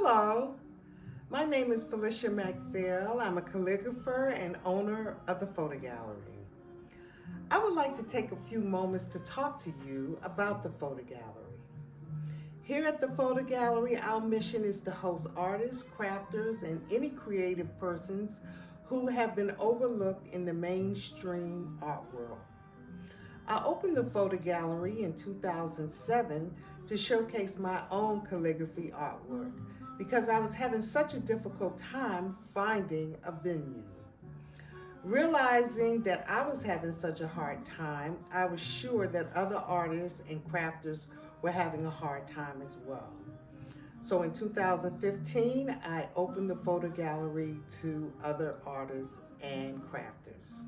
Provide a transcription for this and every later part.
Hello, my name is Felicia McPhail. I'm a calligrapher and owner of the Photo Gallery. I would like to take a few moments to talk to you about the Photo Gallery. Here at the Photo Gallery, our mission is to host artists, crafters, and any creative persons who have been overlooked in the mainstream art world. I opened the Photo Gallery in 2007 to showcase my own calligraphy artwork because I was having such a difficult time finding a venue. Realizing that I was having such a hard time, I was sure that other artists and crafters were having a hard time as well. So in 2015, I opened the Photo Gallery to other artists and crafters.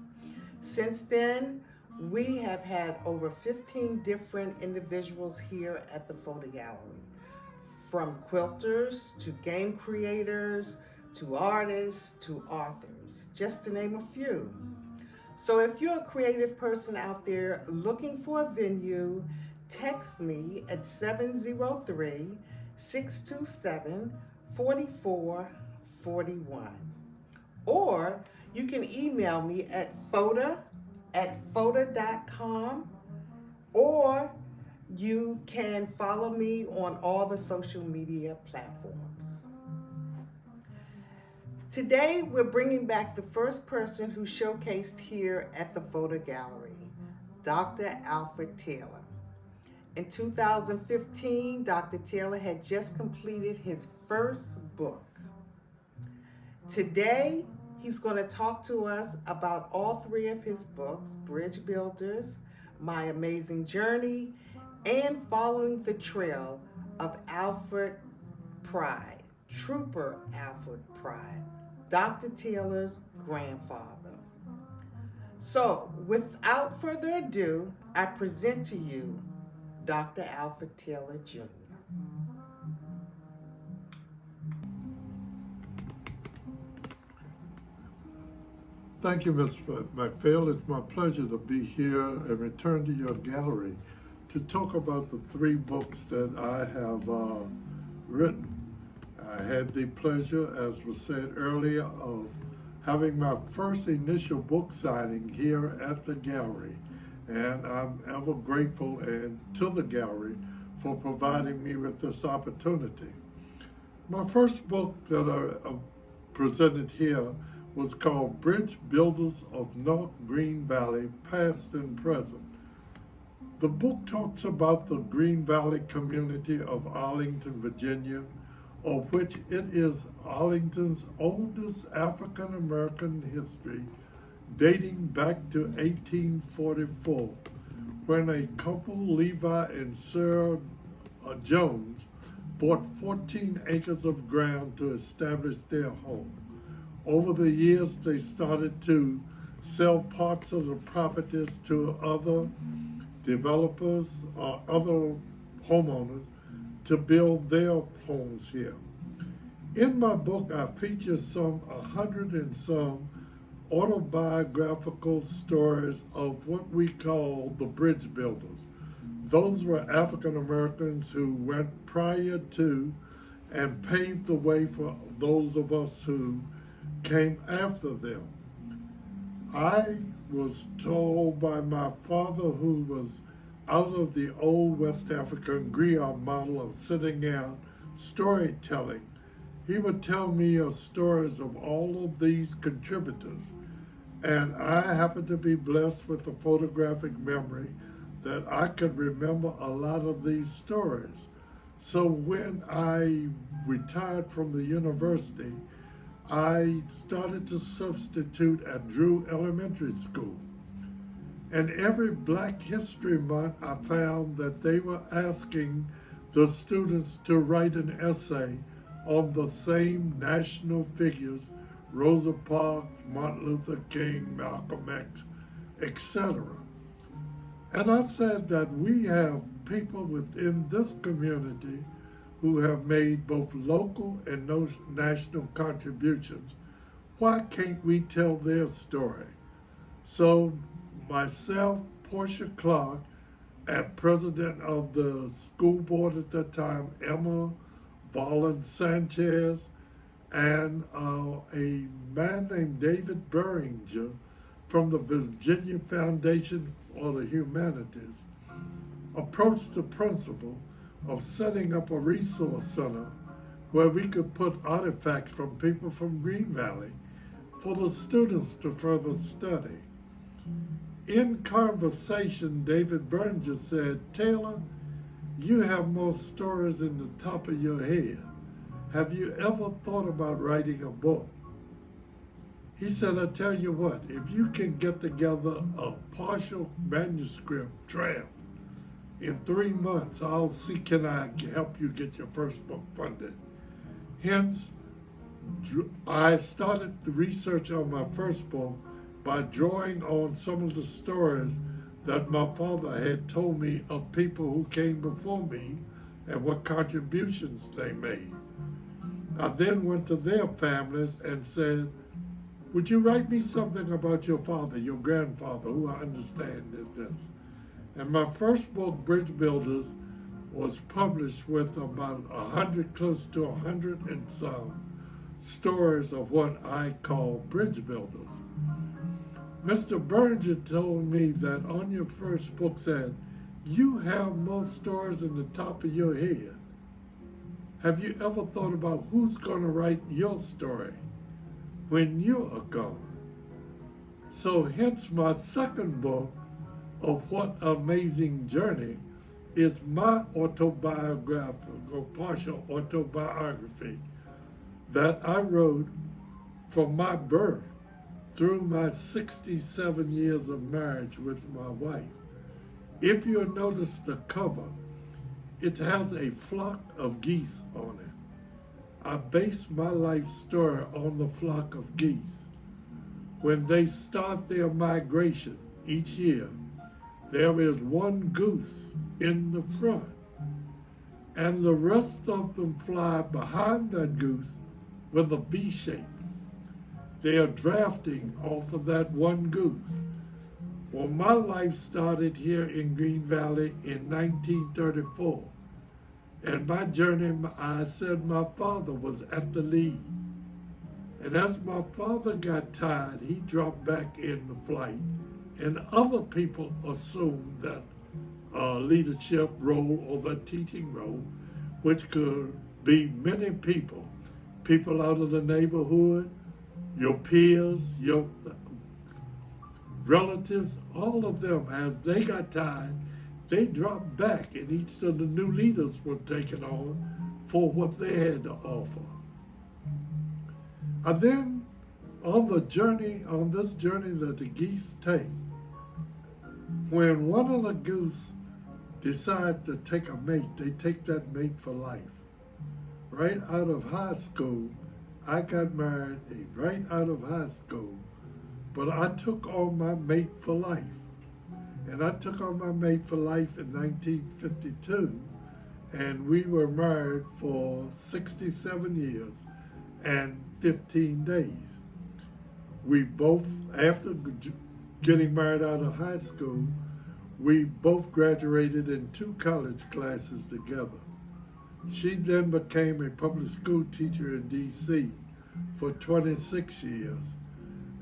Since then, we have had over 15 different individuals here at the Photo Gallery, from quilters to game creators, to artists, to authors, just to name a few. So if you're a creative person out there looking for a venue, text me at 703-627-4441. Or you can email me at photo@photo.com, or you can follow me on all the social media platforms. Today, we're bringing back the first person who showcased here at the Photo Gallery, Dr. Alfred Taylor. In 2015, Dr. Taylor had just completed his first book. Today, he's going to talk to us about all three of his books, Bridge Builders, My Amazing Journey, and Following the Trail of Alfred Pride, Trooper Alfred Pride, Dr. Taylor's grandfather. So, without further ado, I present to you Dr. Alfred Taylor Jr. Thank you, Ms. McPhail. It's my pleasure to be here and return to your gallery to talk about the three books that I have written. I had the pleasure, as was said earlier, of having my first initial book signing here at the gallery, and I'm ever grateful and to the gallery for providing me with this opportunity. My first book that I presented here was called Bridge Builders of North Green Valley, Past and Present. The book talks about the Green Valley community of Arlington, Virginia, of which it is Arlington's oldest African-American history, dating back to 1844, when a couple, Levi and Sarah Jones, bought 14 acres of ground to establish their home. Over the years, they started to sell parts of the properties to other developers or other homeowners to build their homes here. In my book, I feature some 100 and some autobiographical stories of what we call the bridge builders. Those were African Americans who went prior to and paved the way for those of us who came after them. I was told by my father, who was out of the old West African griot model of sitting down storytelling, he would tell me of stories of all of these contributors. And I happened to be blessed with a photographic memory that I could remember a lot of these stories. So when I retired from the university, I started to substitute at Drew Elementary School. And every Black History Month, I found that they were asking the students to write an essay on the same national figures, Rosa Parks, Martin Luther King, Malcolm X, etc. And I said that we have people within this community who have made both local and national contributions. Why can't we tell their story? So myself, Portia Clark, and president of the school board at that time, Emma Fallen Sanchez, and a man named David Beringer from the Virginia Foundation for the Humanities approached the principal of setting up a resource center where we could put artifacts from people from Green Valley for the students to further study. In conversation, David Beringer said, "Taylor, you have more stories in the top of your head. Have you ever thought about writing a book?" He said, "I tell you what, if you can get together a partial manuscript draft in 3 months, I'll see can I help you get your first book funded." Hence, I started the research on my first book by drawing on some of the stories that my father had told me of people who came before me and what contributions they made. I then went to their families and said, "Would you write me something about your father, your grandfather, who I understand did this?" And my first book, Bridge Builders, was published with about 100, close to 100 and some stories of what I call bridge builders. Mr. Beringer told me that on your first book said, "You have more stories in the top of your head. Have you ever thought about who's going to write your story when you are gone?" So hence my second book of What Amazing Journey is my autobiographical, partial autobiography that I wrote from my birth through my 67 years of marriage with my wife. If you notice the cover, it has a flock of geese on it. I base my life story on the flock of geese. When they start their migration each year, there is one goose in the front, and the rest of them fly behind that goose with a V shape. They are drafting off of that one goose. Well, my life started here in Green Valley in 1934. And my journey, I said my father was at the lead. And as my father got tired, he dropped back in the flight. And other people assumed that leadership role or the teaching role, which could be many people, people out of the neighborhood, your peers, your relatives, all of them, as they got tired, they dropped back, and each of the new leaders were taken on for what they had to offer. And then on this journey that the geese take, when one of the goose decides to take a mate, they take that mate for life. Right out of high school, I got married right out of high school, but I took on my mate for life. And I took on my mate for life in 1952, and we were married for 67 years and 15 days. We both, after getting married out of high school, we both graduated in 2 college classes together. She then became a public school teacher in D.C. for 26 years,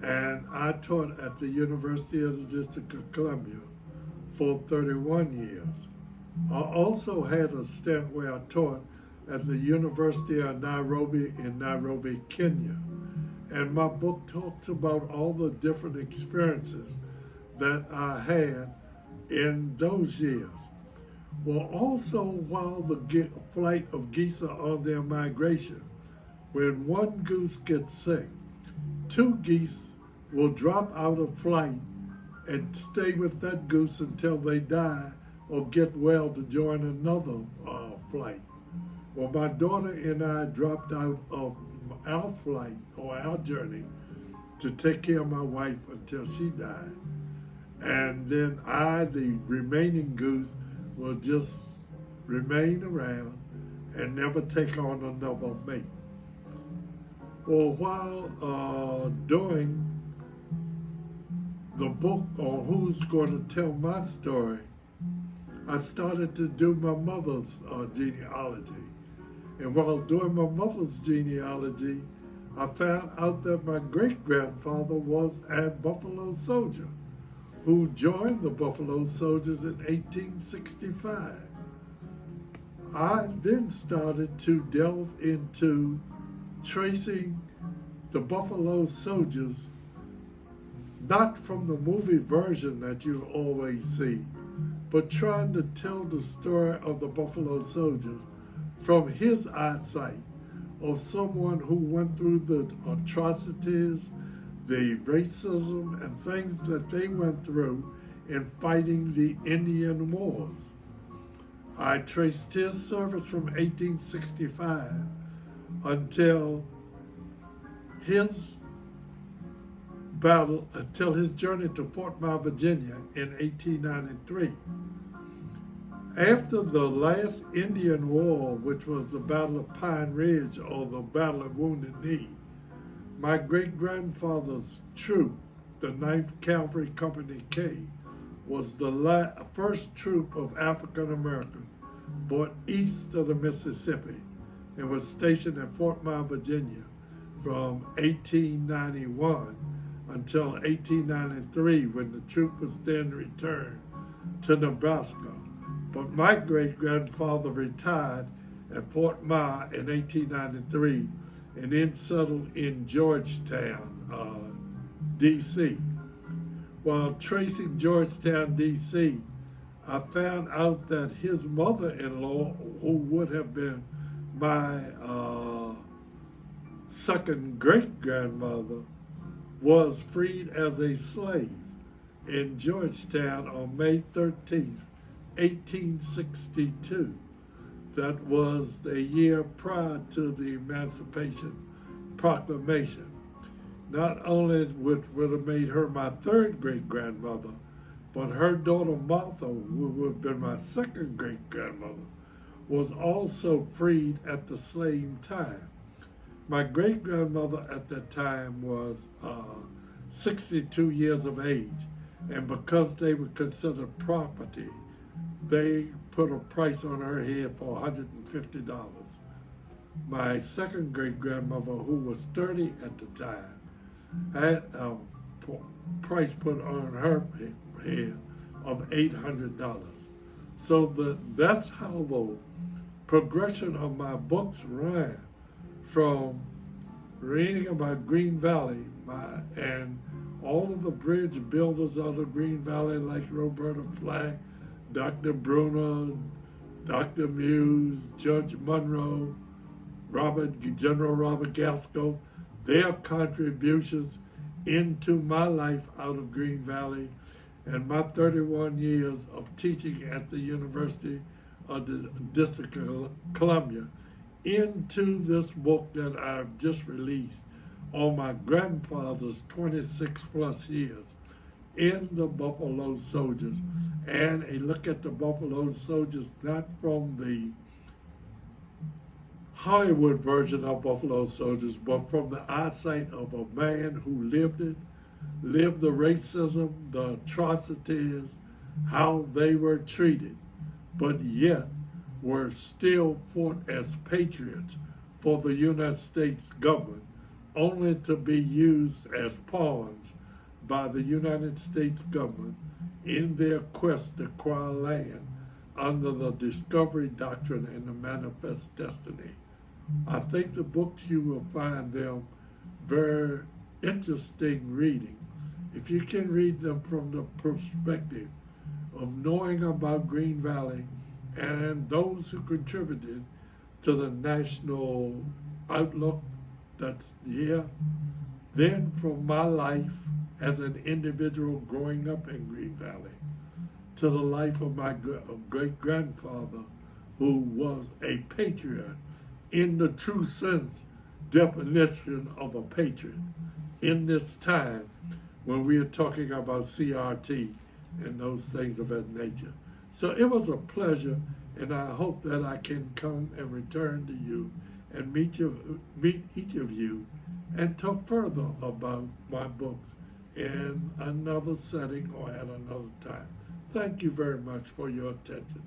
and I taught at the University of the District of Columbia for 31 years. I also had a stint where I taught at the University of Nairobi in Nairobi, Kenya. And my book talks about all the different experiences that I had in those years. Well, also while the flight of geese are on their migration, when one goose gets sick, 2 geese will drop out of flight and stay with that goose until they die or get well to join another flight. Well, my daughter and I dropped out of our flight or our journey to take care of my wife until she died. And then I, the remaining goose, will just remain around and never take on another mate. Well, while doing the book on who's going to tell my story, I started to do my mother's genealogy. And while doing my mother's genealogy, I found out that my great-grandfather was a Buffalo Soldier who joined the Buffalo Soldiers in 1865. I then started to delve into tracing the Buffalo Soldiers, not from the movie version that you always see, but trying to tell the story of the Buffalo Soldiers from his eyesight of someone who went through the atrocities, the racism, and things that they went through in fighting the Indian Wars. I traced his service from 1865 until his journey to Fort Myer, Virginia in 1893. After the last Indian War, which was the Battle of Pine Ridge or the Battle of Wounded Knee, my great-grandfather's troop, the 9th Cavalry Company K, was the first troop of African Americans brought east of the Mississippi and was stationed at Fort Myer, Virginia from 1891 until 1893, when the troop was then returned to Nebraska. But my great-grandfather retired at Fort Myer in 1893 and then settled in Georgetown, D.C. While tracing Georgetown, D.C., I found out that his mother-in-law, who would have been my second great-grandmother, was freed as a slave in Georgetown on May 13th, 1862. That was the year prior to the Emancipation Proclamation. Not only would have made her my third great-grandmother, but her daughter Martha, who would have been my second great-grandmother, was also freed at the same time. My great-grandmother at that time was 62 years of age, and because they were considered property, they put a price on her head for $150. My second great-grandmother, who was 30 at the time, had a price put on her head of $800. So that's how the progression of my books ran, from reading about Green Valley and all of the bridge builders out of Green Valley, like Roberta Flack, Dr. Bruner, Dr. Muse, Judge Monroe, General Robert Gasco, their contributions into my life out of Green Valley, and my 31 years of teaching at the University of the District of Columbia, into this book that I've just released on my grandfather's 26 plus years in the Buffalo Soldiers, and a look at the Buffalo Soldiers not from the Hollywood version of Buffalo Soldiers, but from the eyesight of a man who lived it, lived the racism, the atrocities, how they were treated, but yet were still fought as patriots for the United States government, only to be used as pawns by the United States government in their quest to acquire land under the Discovery Doctrine and the Manifest Destiny. I think the books, you will find them very interesting reading. If you can read them from the perspective of knowing about Green Valley and those who contributed to the national outlook that's here, then from my life as an individual growing up in Green Valley to the life of my great-grandfather, who was a patriot in the true sense definition of a patriot in this time when we are talking about CRT and those things of that nature. So it was a pleasure, and I hope that I can come and return to you and meet each of you and talk further about my books in another setting or at another time. Thank you very much for your attention.